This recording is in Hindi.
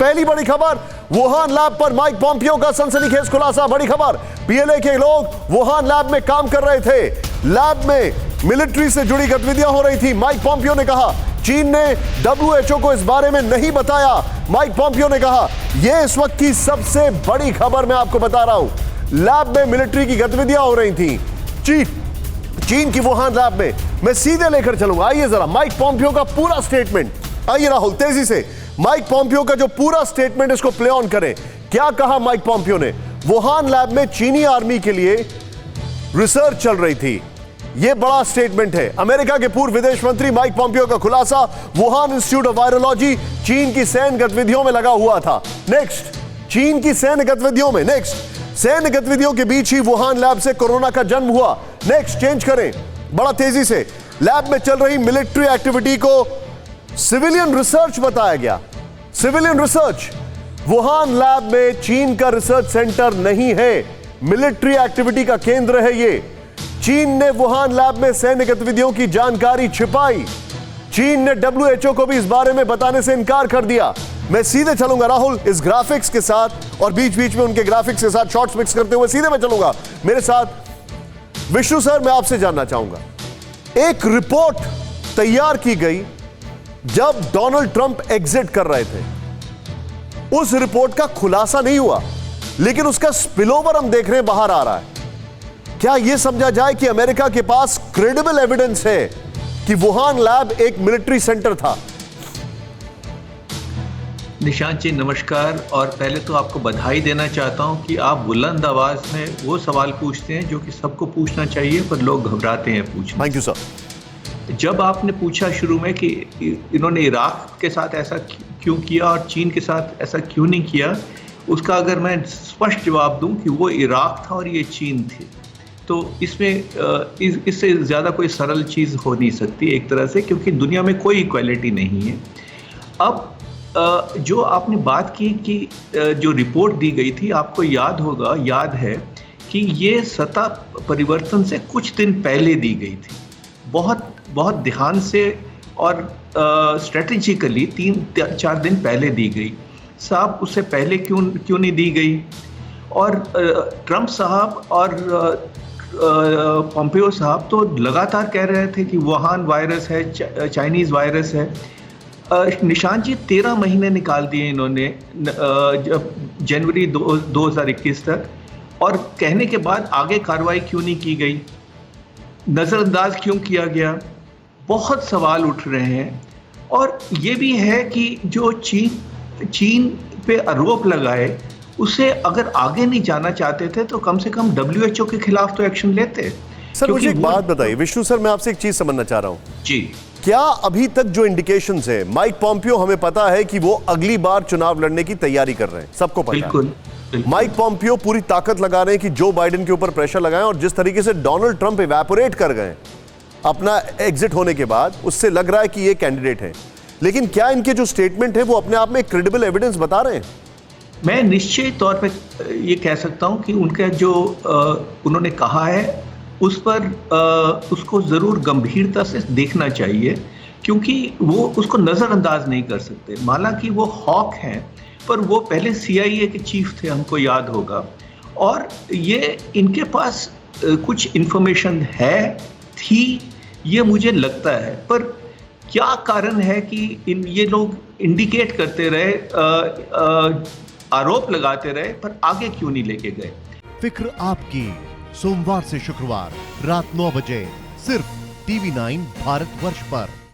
पहली बड़ी खबर, वुहान लैब पर माइक पॉम्पियो का सनसनीखेज खुलासा। बड़ी खबर, पीएलए के लोग वुहान लैब में काम कर रहे थे, लैब में मिलिट्री से जुड़ी गतिविधियां हो रही थी। माइक पॉम्पियो ने कहा चीन ने डब्ल्यूएचओ को इस बारे में नहीं बताया। माइक पॉम्पियो ने कहा यह इस वक्त की सबसे बड़ी खबर मैं आपको बता रहा हूं, लैब में मिलिट्री की गतिविधियां हो रही थी चीन की वुहान लैब में। मैं सीधे लेकर चलूंगा, आइए जरा माइक पॉम्पियो का पूरा स्टेटमेंट। आइए राहुल तेजी से माइक पॉम्पियो का जो पूरा स्टेटमेंट इसको प्ले ऑन करें। क्या कहा माइक पॉम्पियो ने? वुहान लैब में चीनी आर्मी के लिए रिसर्च चल रही थी, यह बड़ा स्टेटमेंट है। अमेरिका के पूर्व विदेश मंत्री माइक पॉम्पियो का खुलासा, वुहान इंस्टीट्यूट ऑफ वायरोलॉजी चीन की सैन्य गतिविधियों में लगा हुआ था। नेक्स्ट, चीन की सैन्य गतिविधियों में, नेक्स्ट सैन्य गतिविधियों के बीच ही वुहान लैब से कोरोना का जन्म हुआ। नेक्स्ट, चेंज करें बड़ा तेजी से, लैब में चल रही मिलिट्री एक्टिविटी को सिविलियन रिसर्च बताया गया। सिविलियन रिसर्च, वुहान लैब में चीन का रिसर्च सेंटर नहीं है, मिलिट्री एक्टिविटी का केंद्र है ये। चीन ने वुहान लैब में सैन्य गतिविधियों की जानकारी छिपाई। चीन ने डब्ल्यूएचओ को भी इस बारे में बताने से इनकार कर दिया। मैं सीधे चलूंगा राहुल इस ग्राफिक्स के साथ, और बीच बीच में उनके ग्राफिक्स के साथ शॉर्ट्स मिक्स करते हुए सीधे मैं चलूंगा। मेरे साथ विष्णु सर, मैं आपसे जानना चाहूंगा, एक रिपोर्ट तैयार की गई जब डोनाल्ड ट्रंप एग्जिट कर रहे थे, उस रिपोर्ट का खुलासा नहीं हुआ, लेकिन उसका स्पिलओवर हम देख रहे हैं बाहर आ रहा है। क्या यह समझा जाए कि अमेरिका के पास क्रेडिबल एविडेंस है कि वुहान लैब एक मिलिट्री सेंटर था? निशांत जी नमस्कार, और पहले तो आपको बधाई देना चाहता हूं कि आप बुलंद आवाज में वो सवाल पूछते हैं जो कि सबको पूछना चाहिए पर लोग घबराते हैं पूछने। Thank you sir. जब आपने पूछा शुरू में कि इन्होंने इराक के साथ ऐसा क्यों किया और चीन के साथ ऐसा क्यों नहीं किया, उसका अगर मैं स्पष्ट जवाब दूं कि वो इराक था और ये चीन थे, तो इसमें इससे ज़्यादा कोई सरल चीज़ हो नहीं सकती एक तरह से, क्योंकि दुनिया में कोई इक्वालिटी नहीं है। अब जो आपने बात की कि जो रिपोर्ट दी गई थी, आपको याद है कि ये सत्ता परिवर्तन से कुछ दिन पहले दी गई थी, बहुत ध्यान से और स्ट्रेटेजिकली 3-4 दिन पहले दी गई। साहब उससे पहले क्यों नहीं दी गई? और ट्रंप साहब और पॉम्पियो साहब तो लगातार कह रहे थे कि वुहान वायरस है, चाइनीज़ वायरस है। निशांत जी 13 महीने निकाल दिए इन्होंने जब जनवरी 2021 तक, और कहने के बाद आगे कार्रवाई क्यों नहीं की गई? नज़रअंदाज क्यों किया गया? बहुत सवाल उठ रहे हैं। और ये भी है कि जो चीन पे आरोप लगाए, उसे अगर आगे नहीं जाना चाहते थे तो कम से कम डब्ल्यूएचओ के खिलाफ तो एक्शन लेते। सर मुझे एक बात बताइए विष्णु सर, मैं आपसे एक चीज समझना चाह रहा हूं जी। क्या अभी तक जो इंडिकेशंस है, माइक पॉम्पियो हमें पता है कि वो अगली बार चुनाव लड़ने की तैयारी कर रहे हैं, सबको पता बिल्कुल, है। माइक पॉम्पियो पूरी ताकत लगा रहे हैं कि जो बाइडेन के ऊपर प्रेशर लगाएं, और जिस तरीके से डोनाल्ड ट्रंप इवैपोरेट कर गए अपना एग्जिट होने के बाद, उससे लग रहा है कि ये कैंडिडेट है। लेकिन क्या इनके जो स्टेटमेंट है वो अपने आप में क्रेडिबल एविडेंस बता रहे हैं? मैं निश्चित तौर पे ये कह सकता हूं कि उनका जो उन्होंने कहा है उस पर उसको ज़रूर गंभीरता से देखना चाहिए, क्योंकि वो उसको नज़रअंदाज नहीं कर सकते। हालांकि वो हॉक हैं, पर वो पहले CIA के चीफ थे, हमको याद होगा, और ये इनके पास कुछ इन्फॉर्मेशन थी, ये मुझे लगता है। पर क्या कारण है कि ये लोग इंडिकेट करते रहे, आरोप लगाते रहे, पर आगे क्यों नहीं लेके गए? फिक्र आपकी, सोमवार से शुक्रवार रात 9 बजे सिर्फ TV9 भारतवर्ष पर।